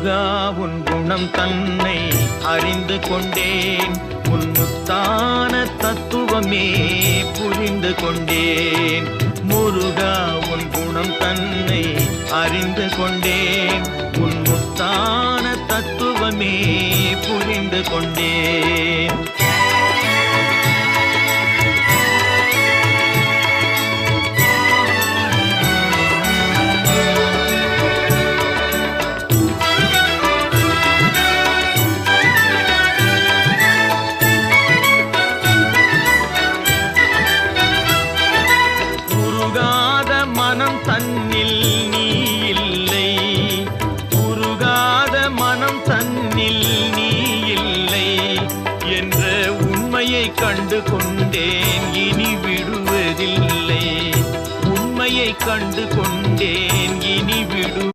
முருகா உன் குணம் தன்னை அறிந்து கொண்டேன், உன் முத்தான தத்துவமே புரிந்து கொண்டேன். முருகா உன் குணம் தன்னை அறிந்து கொண்டேன், உன் முத்தான தத்துவமே புரிந்து கொண்டேன். மனம் தன்னில் நீ இல்லை, உருகாத மனம் தன்னில் நீ இல்லை என்ற உண்மையை கண்டு கொண்டேன், இனி விடுவதில்லை. உண்மையை கண்டு கொண்டேன், இனி விடு